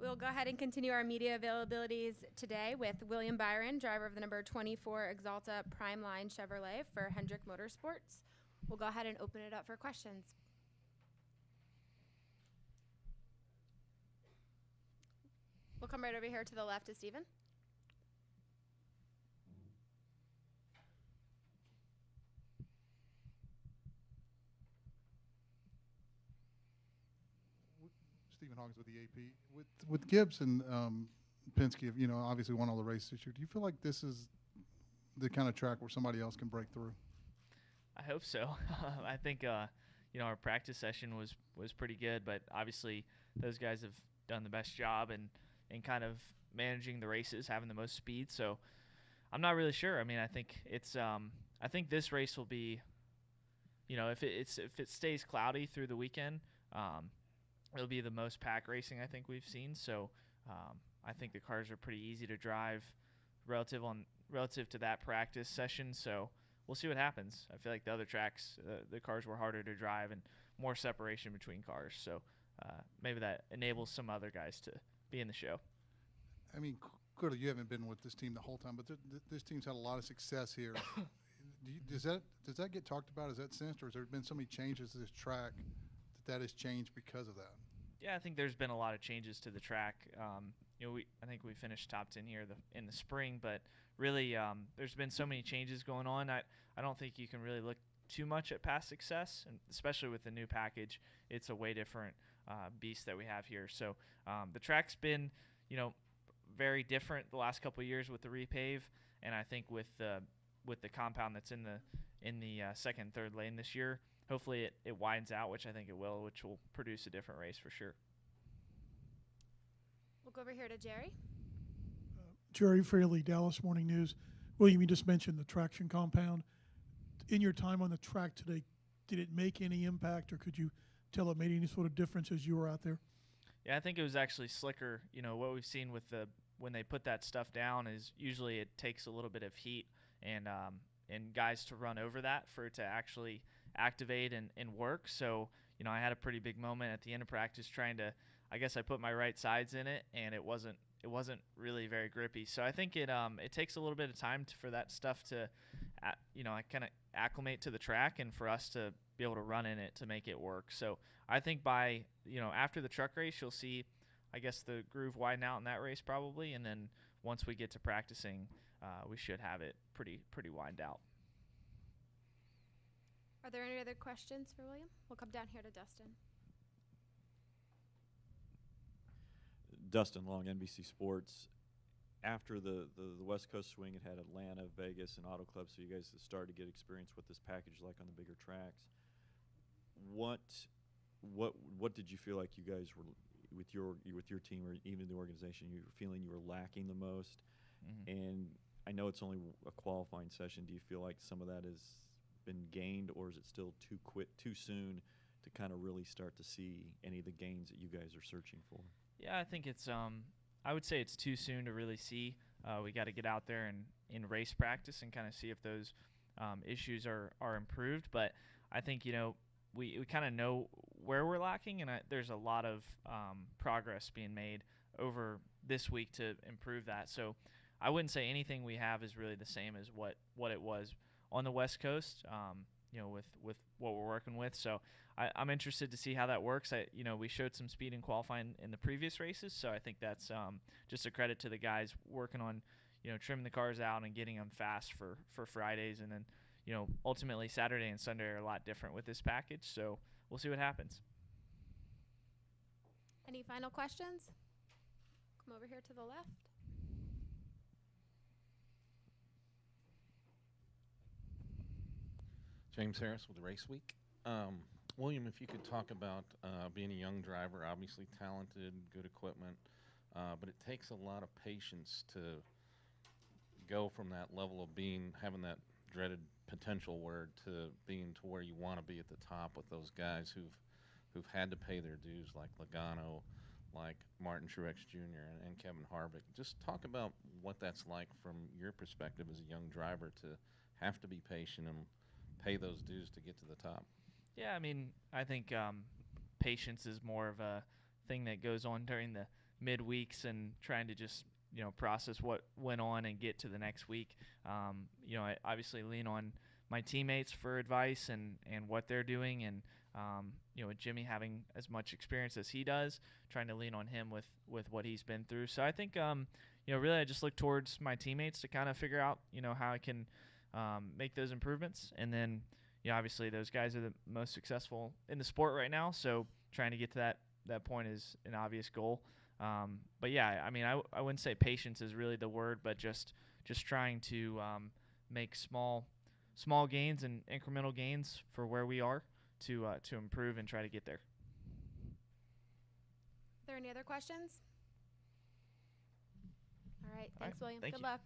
We'll go ahead and continue our media availabilities today with William Byron, driver of the number 24 Exalta Prime Line Chevrolet for Hendrick Motorsports. We'll go ahead and open it up for questions. We'll come right over here to the left to Stephen. Stephen Hawkins with the AP. With Gibbs and Penske, have, obviously won all the races this year. Do you feel like this is the kind of track where somebody else can break through? I hope so. I think our practice session was pretty good, but obviously those guys have done the best job in kind of managing the races, having the most speed. So I'm not really sure. I mean, I think it's I think this race will be, if it stays cloudy through the weekend, it'll be the most pack racing I think we've seen. So I think the cars are pretty easy to drive relative to that practice session. So we'll see what happens. I feel like the other tracks, the cars were harder to drive and more separation between cars. So maybe that enables some other guys to be in the show. I mean, clearly you haven't been with this team the whole time, but this team's had a lot of success here. Does that get talked about? Is that sensed, or has there been so many changes to this track that has changed because of that? Yeah, I think there's been a lot of changes to the track. I think we finished top 10 here in the spring, but really there's been so many changes going on. I don't think you can really look too much at past success, and especially with the new package. It's a way different beast that we have here. So the track's been, very different the last couple of years with the repave, and I think with the compound that's in the second and third lane this year, hopefully it widens out, which I think it will, which will produce a different race for sure. We'll go over here to Jerry. Jerry Fraley, Dallas Morning News. William, you just mentioned the traction compound. In your time on the track today, did it make any impact, or could you tell it made any sort of difference as you were out there? Yeah, I think it was actually slicker. What we've seen with when they put that stuff down is usually it takes a little bit of heat and guys to run over that for it to actually activate and work. So, I had a pretty big moment at the end of practice trying to, I guess I put my right sides in it, and it wasn't really very grippy. So I think it takes a little bit of time for that stuff to, I kind of acclimate to the track and for us to be able to run in it to make it work. So I think by, after the truck race, you'll see, I guess, the groove widen out in that race probably. And then once we get to practicing, we should have it pretty widened out. Are there any other questions for William? We'll come down here to Dustin. Dustin Long, NBC Sports. After the West Coast swing, it had Atlanta, Vegas, and Auto Club, so you guys started to get experience what this package like on the bigger tracks. What did you feel like you guys were with your team or even the organization? You were feeling you were lacking the most, and I know it's only a qualifying session. Do you feel like some of that has been gained, or is it still too soon to kind of really start to see any of the gains that you guys are searching for? Yeah, I think it's I would say it's too soon to really see. We got to get out there and in race practice and kind of see if those issues are improved. But I think we kind of know where we're lacking, and there's a lot of progress being made over this week to improve that. So I wouldn't say anything we have is really the same as what it was on the West Coast, with what we're working with. So I'm interested to see how that works. We showed some speed in qualifying in the previous races, so I think that's just a credit to the guys working on, trimming the cars out and getting them fast for Fridays. And then, ultimately Saturday and Sunday are a lot different with this package, so we'll see what happens. Any final questions? Come over here to the left. James Harris with Race Week. William, if you could talk about being a young driver, obviously talented, good equipment, but it takes a lot of patience to go from that level of having that dreaded potential word to being to where you want to be at the top with those guys who've had to pay their dues, like Logano, like Martin Truex Jr. and Kevin Harvick. Just talk about what that's like from your perspective as a young driver to have to be patient and pay those dues to get to the top. Yeah, I mean, I think patience is more of a thing that goes on during the midweeks and trying to just process what went on and get to the next week. I obviously lean on my teammates for advice and what they're doing, and with Jimmy having as much experience as he does, trying to lean on him with what he's been through. So I think really I just look towards my teammates to kind of figure out how I can make those improvements, and then obviously those guys are the most successful in the sport right now, so trying to get to that point is an obvious goal. But yeah, I mean, I wouldn't say patience is really the word, but just trying to make small gains and incremental gains for where we are to improve and try to get there. Are there any other questions? All right. All Thanks, right, William. thank Good you. luck.